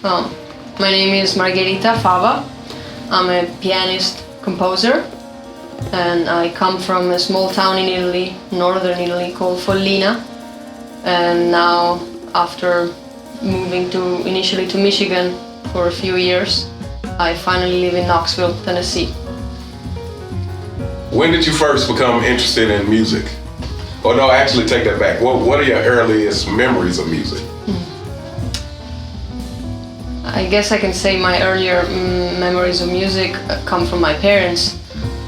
Oh, my name is Margharita Fava. I'm a pianist composer, and I come from a small town in Italy, northern Italy, called Follina. And now, after moving initially to Michigan for a few years, I finally live in Knoxville, Tennessee. When did you first become interested in music? Or no, actually take that back. What are your earliest memories of music? I guess I can say my earlier memories of music come from my parents,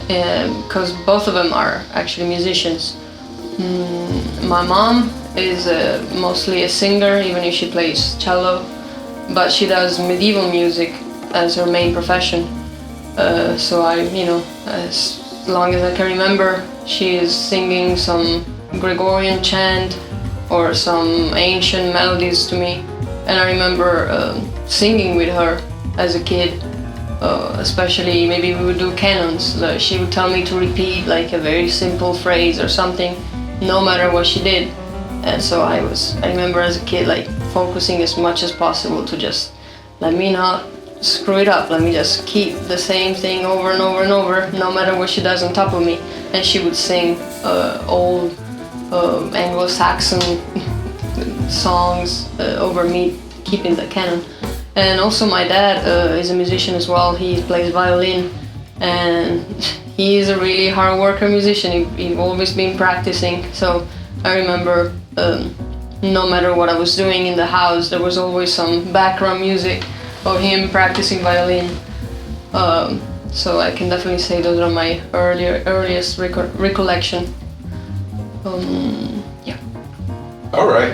because both of them are actually musicians. My mom is mostly a singer, even if she plays cello, but she does medieval music as her main profession. So as long as I can remember, she is singing some Gregorian chant or some ancient melodies to me. And I remember singing with her as a kid, especially maybe we would do canons. She would tell me to repeat like a very simple phrase or something, no matter what she did. And so I remember as a kid like focusing as much as possible to just let me not screw it up, let me just keep the same thing over and over and over, no matter what she does on top of me. And she would sing old Anglo-Saxon songs over me, keeping the canon. And also my dad is a musician as well. He plays violin, and he is a really hard worker musician. He's always been practicing. So I remember no matter what I was doing in the house, there was always some background music of him practicing violin. So I can definitely say those are my earliest recollection. Yeah. All right.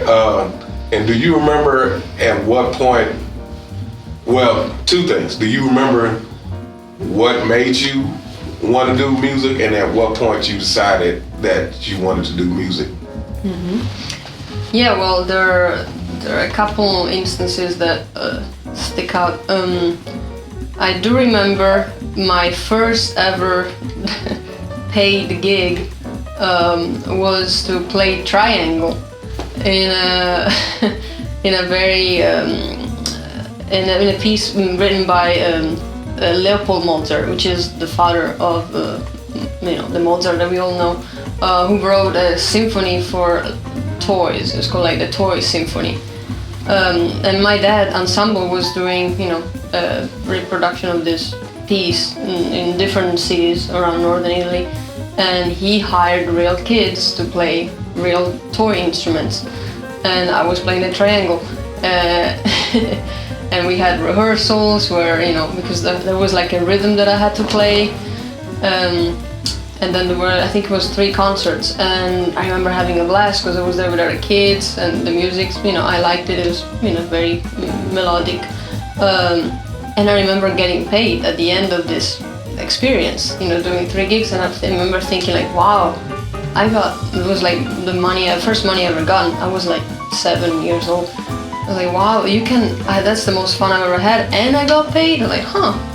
And do you remember at what point, well, two things. Do you remember what made you want to do music, and at what point you decided that you wanted to do music? Yeah, well, there are a couple instances that stick out. I do remember my first ever paid gig was to play triangle in a in a piece written by Leopold Mozart, which is the father of the Mozart that we all know, who wrote a symphony for toys. It's called like the Toy Symphony. And my dad ensemble was doing a reproduction of this piece in different cities around northern Italy, and he hired real kids to play real toy instruments, and I was playing the triangle. And we had rehearsals where, because there was like a rhythm that I had to play. And then there were, I think it was 3 concerts. And I remember having a blast because I was there with other kids, and the music, I liked it. It was, very melodic. And I remember getting paid at the end of this experience, doing 3 gigs. And I remember thinking like, wow, it was like the first money I ever gotten. I was like 7 years old. I was like, wow, that's the most fun I've ever had, and I got paid. I'm like,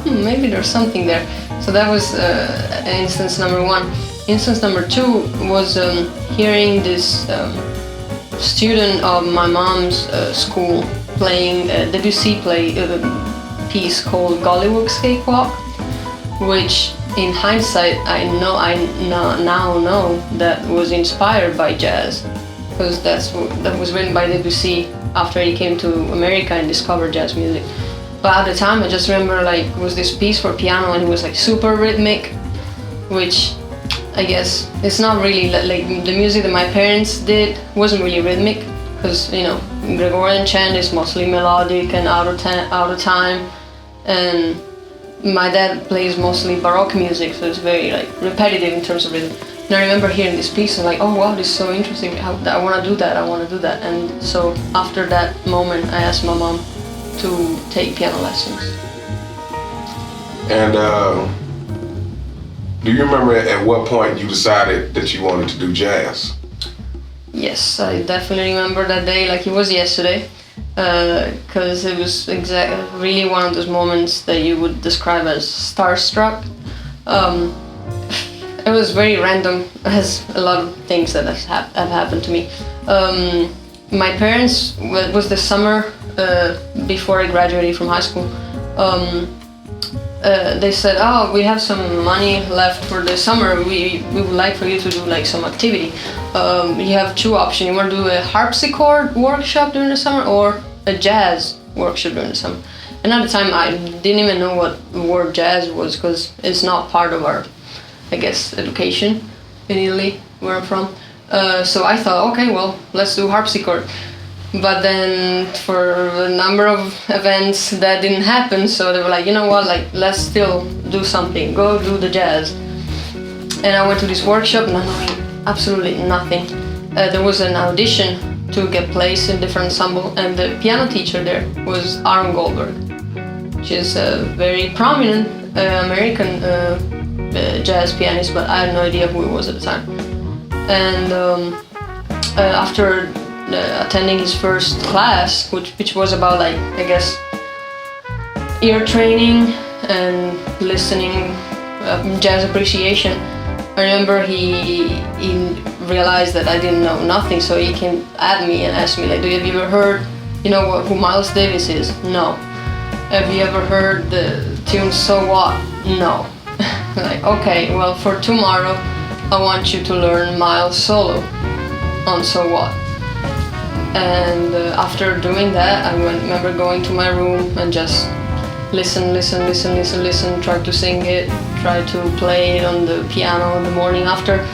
maybe there's something there. So that was instance number 1. Instance number 2 was hearing this student of my mom's school playing a Debussy piece called Gollywog's Cakewalk, which in hindsight I now know that was inspired by jazz, because that was written by Debussy after he came to America and discovered jazz music. But at the time I just remember it was this piece for piano, and it was like super rhythmic, which I guess it's not really like the music that my parents did wasn't really rhythmic, because Gregorian chant is mostly melodic and out of time, and my dad plays mostly Baroque music, so it's very repetitive in terms of rhythm. And I remember hearing this piece and like, oh wow, this is so interesting. I want to do that. And so after that moment, I asked my mom to take piano lessons. And do you remember at what point you decided that you wanted to do jazz? Yes, I definitely remember that day like it was yesterday, because it was really one of those moments that you would describe as starstruck. It was very random, as a lot of things that have happened to me. my parents, was the summer before I graduated from high school. They said, "Oh, we have some money left for the summer. We would like for you to do like some activity. You have two options. You want to do a harpsichord workshop during the summer or a jazz workshop during the summer." And at the time, I didn't even know what the word jazz was because it's not part of our, I guess, education in Italy, where I'm from. So I thought, okay, well, let's do harpsichord. But then for a number of events that didn't happen, so they were like, you know what, like, let's still do something, go do the jazz. And I went to this workshop not knowing absolutely nothing. There was an audition to get placed in different ensemble, and the piano teacher there was Aaron Goldberg, which is a very prominent American jazz pianist, but I had no idea who he was at the time. And after attending his first class, which was about, like, I guess, ear training and listening, jazz appreciation, I remember he realized that I didn't know nothing, so he came at me and asked me, like, have you ever heard, who Miles Davis is? No. Have you ever heard the tune So What? No. Like, okay, well, for tomorrow I want you to learn Miles solo on So What. And after doing that, I remember going to my room and just listen, try to sing it, try to play it on the piano in the morning. After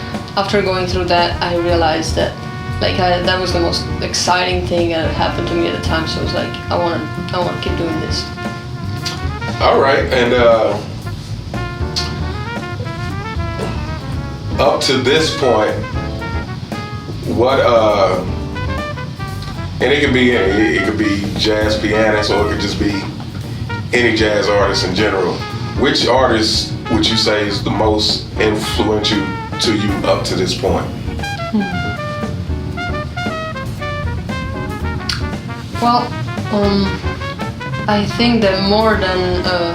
going through that, I realized that, like, that was the most exciting thing that happened to me at the time. So I was like, I want to keep doing this. All right, and up to this point, what and it could be jazz pianist, or it could just be any jazz artist in general. Which artist would you say is the most influential to you up to this point? Well, I think that more than a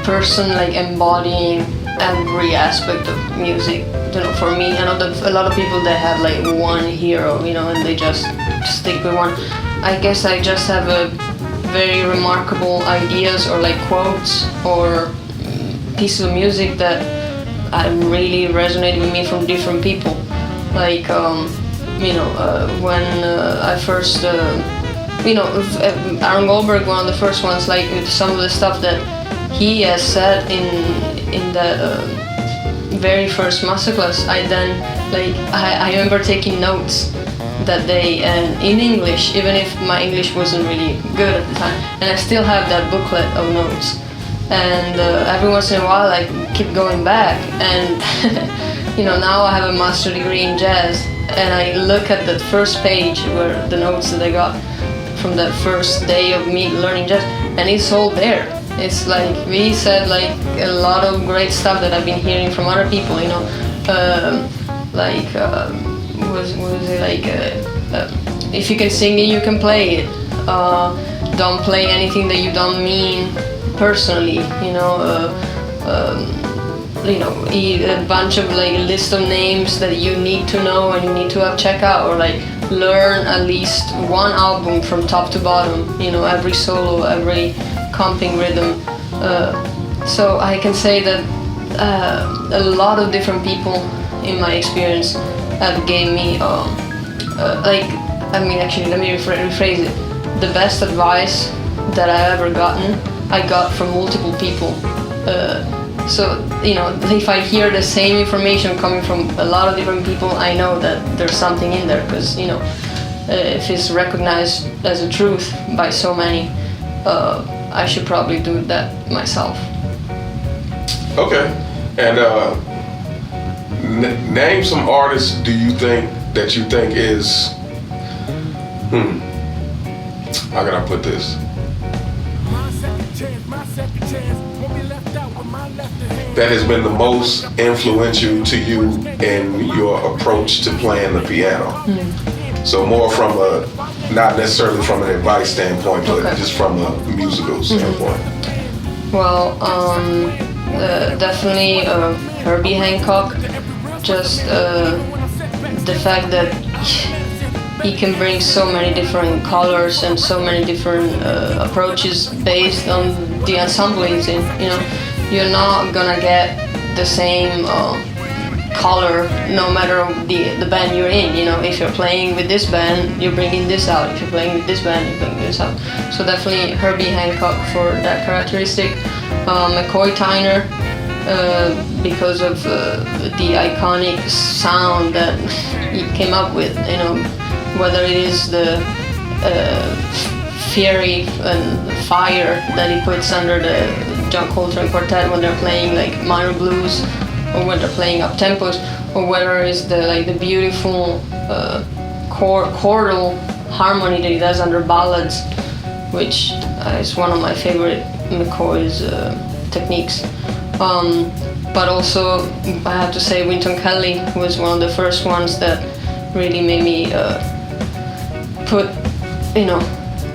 person like embodying every aspect of music, for me, I know that a lot of people, they have like one hero, and they just stick with one. I guess I just have a very remarkable ideas, or like quotes or pieces of music that really resonate with me from different people. Like, when I first, Aaron Goldberg, one of the first ones, like some of the stuff that he has said in that very first masterclass, I remember taking notes that day, and in English, even if my English wasn't really good at the time, and I still have that booklet of notes. And every once in a while I keep going back, and now I have a master's degree in jazz, and I look at that first page where the notes that I got from that first day of me learning jazz, and it's all there. It's like we said, like a lot of great stuff that I've been hearing from other people, was it like if you can sing it, you can play it. Don't play anything that you don't mean personally. A bunch of like list of names that you need to know and you need to check out, or like learn at least one album from top to bottom. Every solo, every comping rhythm. So I can say that a lot of different people in my experience have gave me actually, let me rephrase it. The best advice that I've ever gotten, I got from multiple people. So if I hear the same information coming from a lot of different people, I know that there's something in there, because if it's recognized as a truth by so many, I should probably do that myself. Okay, and name some artists do you think is how can I put this? That has been the most influential to you in your approach to playing the piano. So more from not necessarily from an advice standpoint, but just from a musical standpoint. Well, definitely Herbie Hancock. Just the fact that he can bring so many different colors and so many different approaches based on the ensemble he's in. You know, you're not gonna get the same color no matter the band you're in. You know, if you're playing with this band, you're bringing this out. If you're playing with this band, you're bringing this out. So definitely Herbie Hancock for that characteristic. McCoy Tyner because of the iconic sound that he came up with. You know, whether it is the fury and fire that he puts under the John Coltrane Quartet when they're playing like minor blues, or when they're playing up tempos, or whether it's the beautiful chordal harmony that he does under ballads, which is one of my favorite McCoy's techniques. But also, I have to say, Wynton Kelly was one of the first ones that really made me put,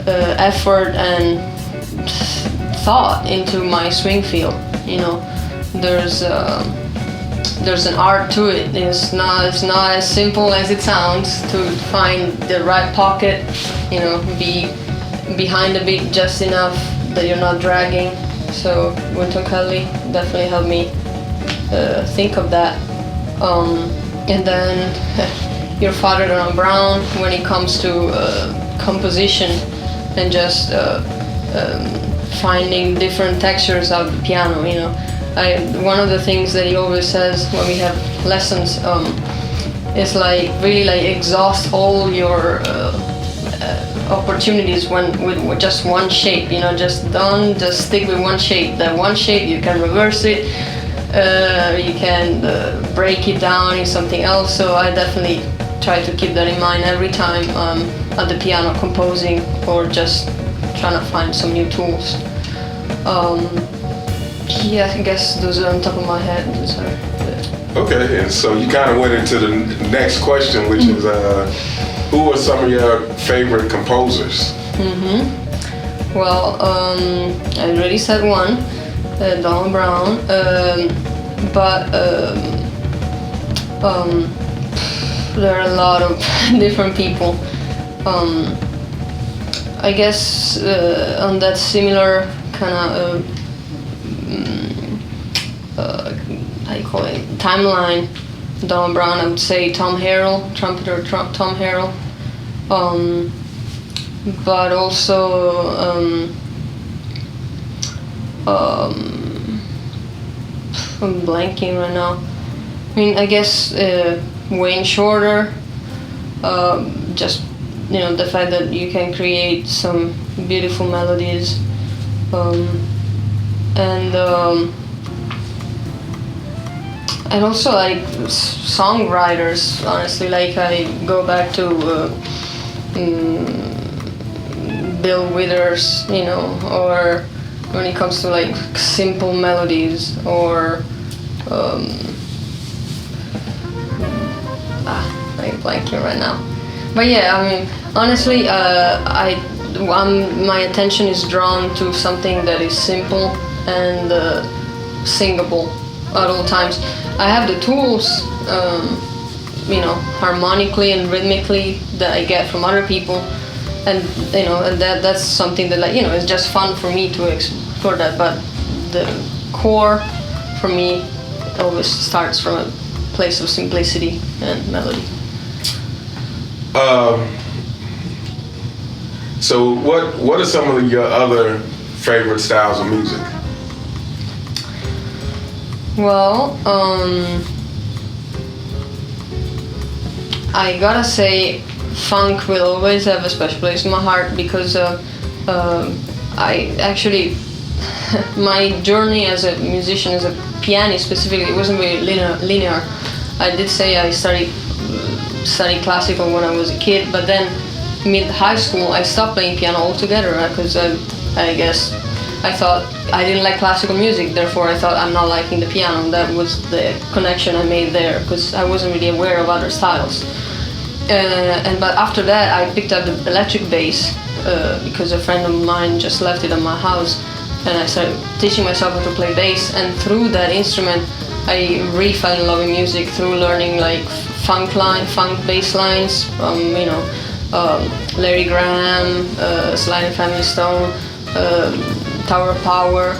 effort and thought into my swing feel. You know, there's an art to it. It's not as simple as it sounds to find the right pocket. You know, be behind the beat just enough that you're not dragging. So Wynton Kelly definitely helped me think of that. And then your father, Donald Brown, when it comes to composition and just finding different textures of the piano. You know, one of the things that he always says when we have lessons is really exhaust all your opportunities with just one shape. You know, just stick with one shape. That one shape, you can reverse it, you can break it down in something else. So I definitely try to keep that in mind every time I'm at the piano composing or just trying to find some new tools. Yeah, I guess those are on top of my head. Okay, and so you kind of went into the next question, which is who are some of your favorite composers? Well, I already said one, Donald Brown, but there are a lot of different people. I guess on that similar kind of how you call it, timeline, Donald Brown, I would say Tom Harrell, trumpeter Tom Harrell, but also I'm blanking right now. I mean, I guess Wayne Shorter, just the fact that you can create some beautiful melodies, and also like songwriters. Honestly, like I go back to Bill Withers, or when it comes to like simple melodies, or I'm blanking right now. But yeah, I mean, honestly, my attention is drawn to something that is simple and singable at all times. I have the tools, harmonically and rhythmically that I get from other people, and that's something that it's just fun for me to explore that. But the core for me always starts from a place of simplicity and melody. So what are some of your other favorite styles of music? Well, I gotta say, funk will always have a special place in my heart because I actually, my journey as a musician, as a pianist specifically, it wasn't very linear. I did say I studied classical when I was a kid, but then mid-high school I stopped playing piano altogether because I guess I thought I didn't like classical music, therefore I thought I'm not liking the piano. That was the connection I made there, because I wasn't really aware of other styles. But after that I picked up the electric bass because a friend of mine just left it at my house, and I started teaching myself how to play bass, and through that instrument I really fell in love with music through learning like funk bass lines from Larry Graham, Sly and Family Stone, Tower of Power,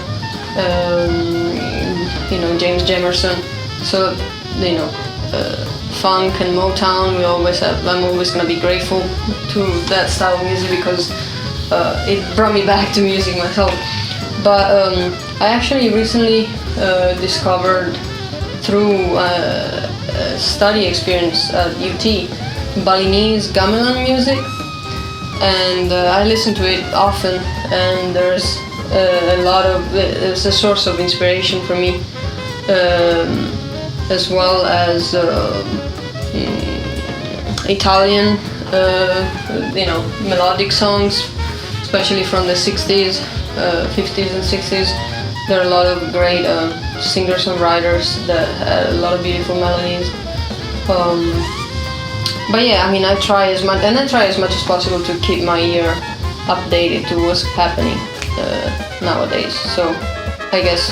James Jamerson. So, funk and Motown, I'm always gonna be grateful to that style of music because it brought me back to music myself. But I actually recently discovered through a study experience at UT Balinese gamelan music, and I listen to it often, and there's it's a source of inspiration for me, as well as Italian melodic songs, especially from the 60s, 50s and 60s. There are a lot of great singer-songwriters that had a lot of beautiful melodies. But yeah, I try as much as possible to keep my ear updated to what's happening nowadays. So I guess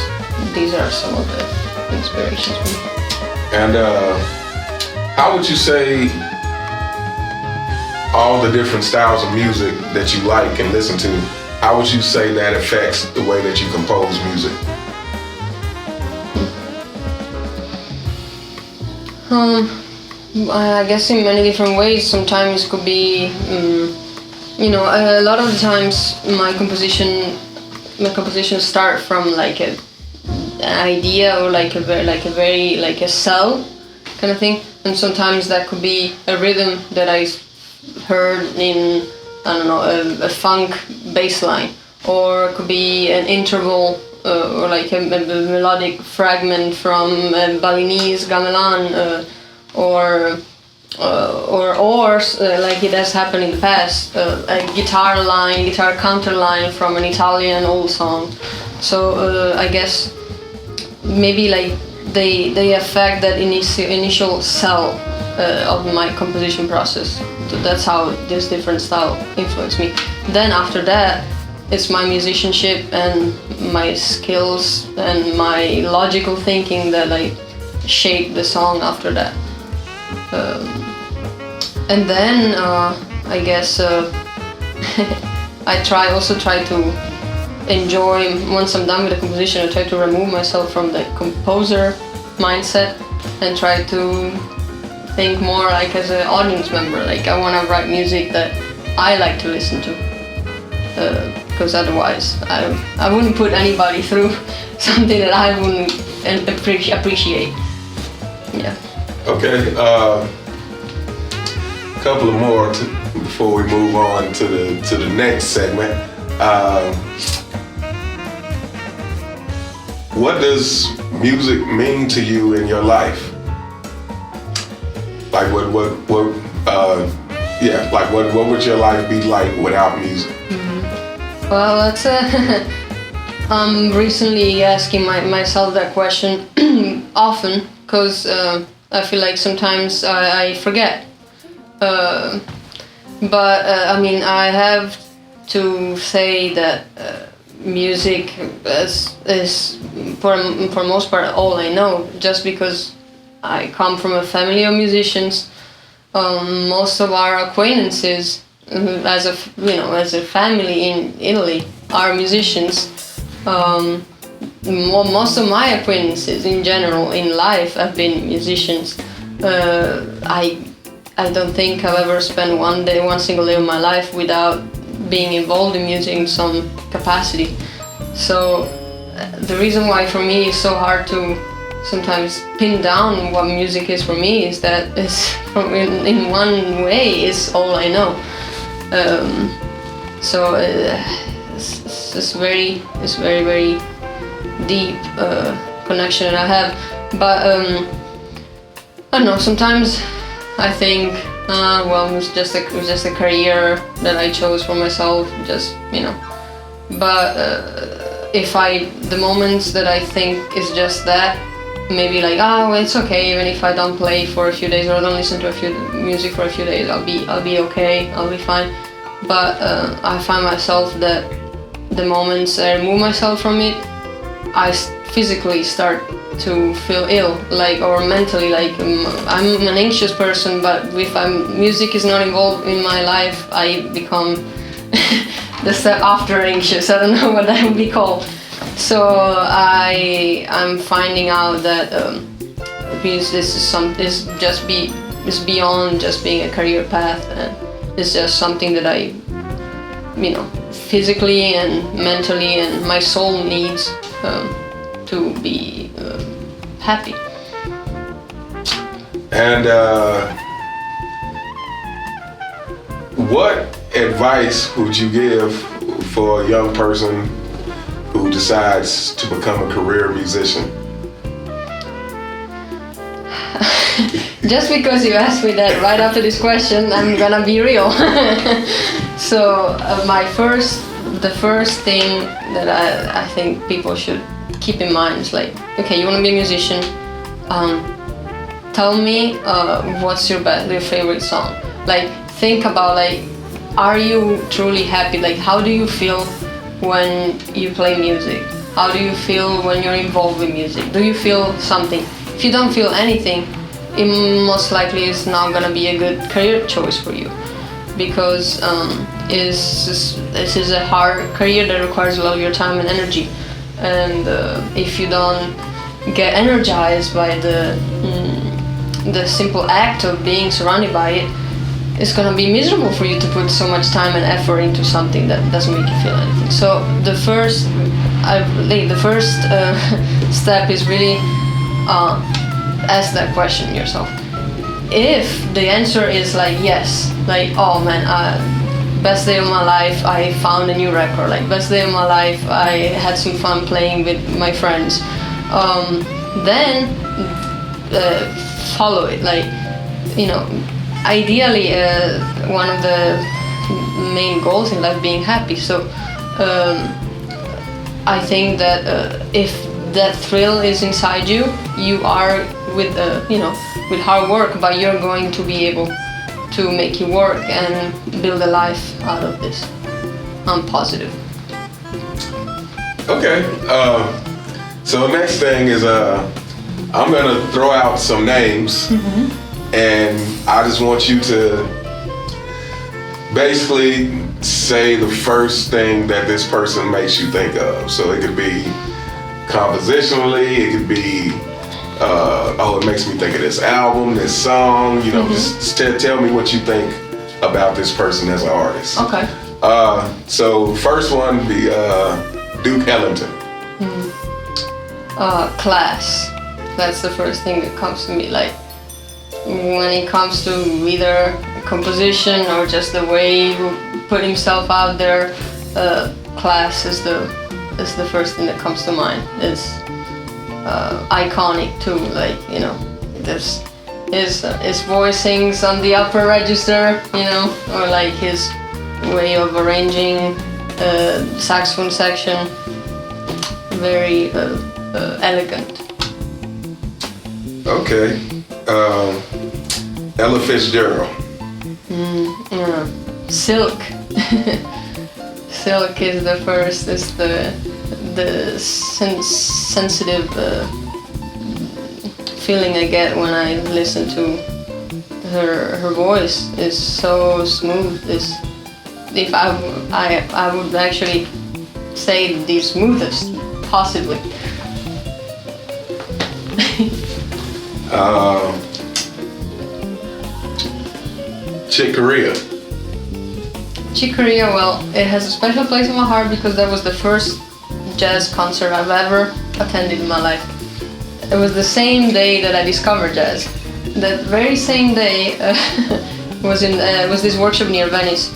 these are some of the inspirations for me. And how would you say all the different styles of music that you like and listen to, how would you say that affects the way that you compose music? I guess in many different ways. Sometimes it could be, a lot of the times my compositions start from like an idea or like a cell kind of thing, and sometimes that could be a rhythm that I heard in, I don't know, a funk bass line, or it could be an interval or like a melodic fragment from Balinese gamelan, or like it has happened in the past, a guitar counter line from an Italian old song. So I guess maybe like they affect that initial cell of my composition process. So that's how this different style influenced me. Then after that, it's my musicianship and my skills and my logical thinking that like shape the song after that. And then I guess I try to enjoy, once I'm done with the composition, I try to remove myself from the composer mindset and try to think more like as an audience member. Like I want to write music that I like to listen to, because otherwise I wouldn't put anybody through something that I wouldn't appreciate. Yeah. Okay, a couple of more before we move on to the next segment. What does music mean to you in your life? Like what would your life be like without music? Mm-hmm. Well, that's I'm recently asking myself that question often, because I feel like sometimes I forget. But I have to say that music is for most part all I know, just because I come from a family of musicians. Most of our acquaintances, as a family in Italy, are musicians. Most of my acquaintances in general in life have been musicians. I don't think I've ever spent one single day of my life without being involved in music in some capacity. So the reason why for me it's so hard to sometimes pin down what music is for me is that it's in one way it's all I know. So it's very very deep connection that I have. But I don't know, sometimes I think it was just a career that I chose for myself, but the moments that I think is just that, maybe like, it's okay even if I don't play for a few days or I don't listen to music for a few days, I'll be okay, I'll be fine. But I find myself that the moments I remove myself from it, I physically start to feel ill, like, or mentally, like, I'm an anxious person, but if music is not involved in my life, I become the step after anxious. I don't know what that would be called. So I'm finding out that this is beyond just being a career path, and it's just something that I, physically and mentally and my soul needs to be happy. And what advice would you give for a young person who decides to become a career musician? Just because you asked me that right after this question, I'm gonna be real. So the first thing that I think people should keep in mind is like, okay, you want to be a musician, tell me what's your favorite song. Like, think about, like, are you truly happy? Like, how do you feel when you play music? How do you feel when you're involved with music? Do you feel something? If you don't feel anything, it most likely is not gonna be a good career choice for you, because this is a hard career that requires a lot of your time and energy, and if you don't get energized by the simple act of being surrounded by it, it's gonna be miserable for you to put so much time and effort into something that doesn't make you feel anything. So the first step is really ask that question yourself. If the answer is like yes, like, oh man, best day of my life, I found a new record, like, best day of my life, I had some fun playing with my friends, then follow it. Like, ideally one of the main goals in life being happy. So I think that if that thrill is inside you, you are with hard work, but you're going to be able to make it work and build a life out of this. I'm positive. Okay. So next thing is I'm gonna throw out some names, and I just want you to basically say the first thing that this person makes you think of. So it could be compositionally, it could be it makes me think of this album, this song, just tell me what you think about this person as an artist. Okay. So first one be Duke Ellington. Class. That's the first thing that comes to me. Like, when it comes to either composition or just the way he put himself out there, class is the first thing that comes to mind. It's iconic too. Like, this his voicings on the upper register, or like his way of arranging saxophone section, very elegant. Okay. Ella Fitzgerald. Silk. Silk is the first. It's the sensitive feeling I get when I listen to her voice. Is so smooth. If I would actually say the smoothest, possibly. Chick Corea. Chick Corea, well, it has a special place in my heart because that was the first jazz concert I've ever attended in my life. It was the same day that I discovered jazz. That very same day was this workshop near Venice.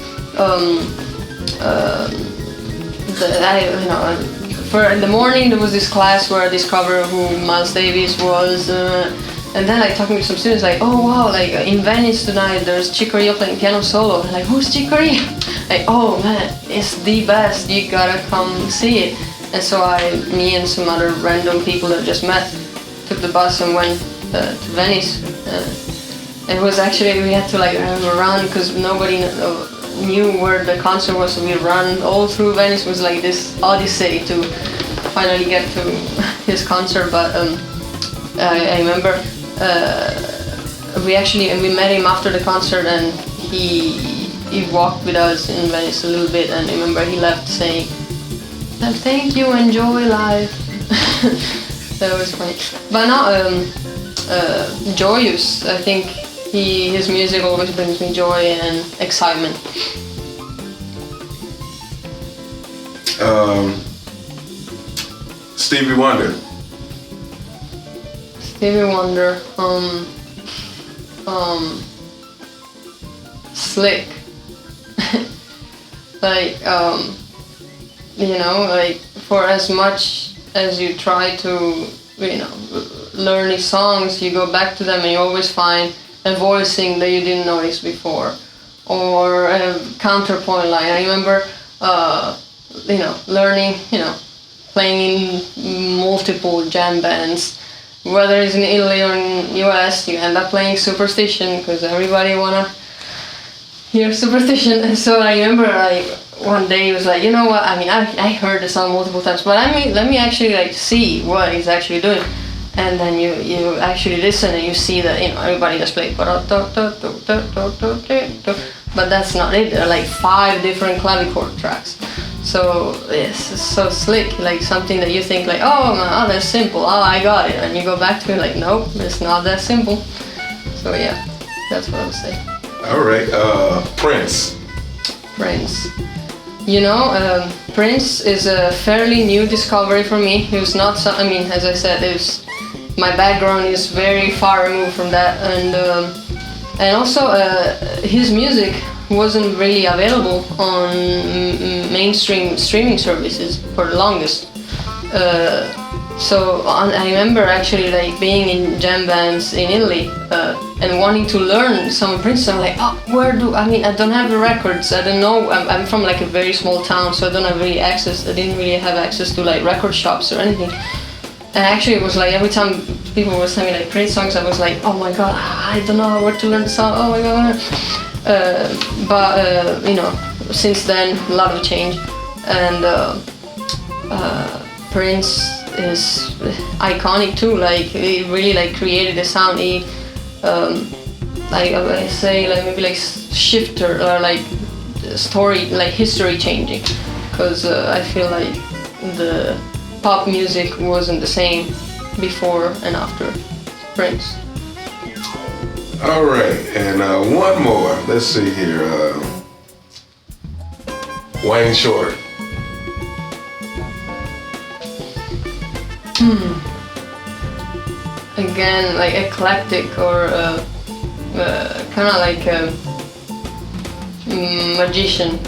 In the morning there was this class where I discovered who Miles Davis was, and then talking to some students, like, oh wow, like in Venice tonight there's Chick Corea playing piano solo. I'm like, who's Chick Corea? Like, oh man, it's the best, you gotta come see it. And so me and some other random people that I just met took the bus and went to Venice. It was actually, we had to run because nobody knew where the concert was, so we ran all through Venice. It was like this odyssey to finally get to his concert, but I remember we met him after the concert, and he walked with us in Venice a little bit, and I remember he left saying, "Thank you, enjoy life." That was funny. But now, joyous. I think his music always brings me joy and excitement. Stevie Wonder. Stevie Wonder, slick. Like, you know, like for as much as you try to, you know, learn these songs, you go back to them and you always find a voicing that you didn't notice before, or a counterpoint line. I remember, you know, learning, you know, playing in multiple jam bands. Whether it's in Italy or in US, you end up playing Superstition because everybody wanna hear Superstition. And so I remember, like, one day he was like, you know what? I mean, I heard the song multiple times, but let me actually like see what he's actually doing. And then you actually listen and you see that, you know, everybody just plays, but that's not it. There are like 5 different clavichord tracks. So yes, it's so slick, like something that you think like, oh man, oh, that's simple, oh I got it, and you go back to it like, nope, it's not that simple. So yeah, that's what I would say. All right, Prince. Prince. You know, Prince is a fairly new discovery for me. He was not, I mean, as I said, my background is very far removed from that, and also his music wasn't really available on mainstream streaming services for the longest. So I remember actually like being in jam bands in Italy and wanting to learn some Prince. I'm like, oh, I don't have the records. I don't know. I'm from like a very small town, so I don't have really access. I didn't really have access to like record shops or anything. And actually, it was like every time people were sending me like Prince songs, I was like, oh my god, I don't know where to learn the song. Oh my god. But you know, since then a lot of change, and Prince is iconic too. Like he really like created a sound. He like I say like maybe like shifter or like story, like history changing, because I feel like the pop music wasn't the same before and after Prince. All right, and one more. Let's see here. Wayne Shorter. Again, like eclectic or kind of like a magician,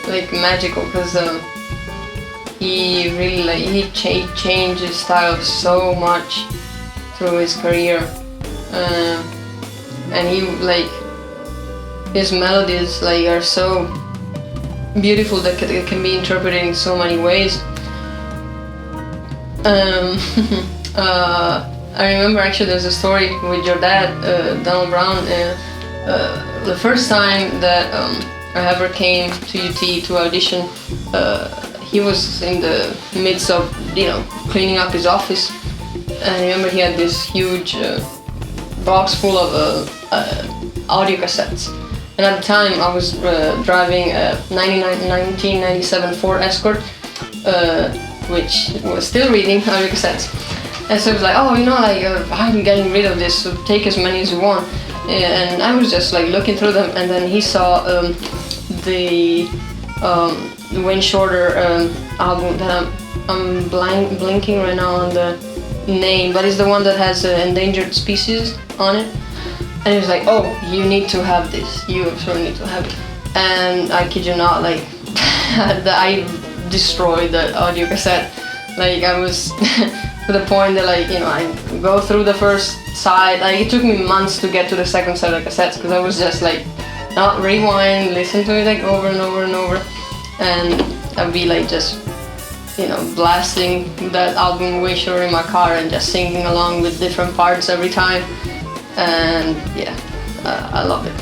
like magical, because he really like he changed his style so much through his career. And he like his melodies like are so beautiful that it can be interpreted in so many ways. I remember actually there's a story with your dad, Donald Brown. The first time that I ever came to UT to audition, he was in the midst of, you know, cleaning up his office, and I remember he had this huge box full of audio cassettes. And at the time I was driving a 1997 Ford Escort, which was still reading audio cassettes. And so it was like, oh, you know, like I'm getting rid of this, so take as many as you want. And I was just like looking through them, and then he saw the Wayne Shorter album that I'm blinking right now on the name, but it's the one that has endangered species on it. And he was like, oh, you need to have this, you absolutely need to have it. And I kid you not, like I destroyed the audio cassette. Like I was to the point that, like, you know, I go through the first side, like it took me months to get to the second side of the cassettes, because I was just like not rewind, listen to it like over and over and over, and I'd be like just, you know, blasting that album way short in my car and just singing along with different parts every time. And yeah, I love it.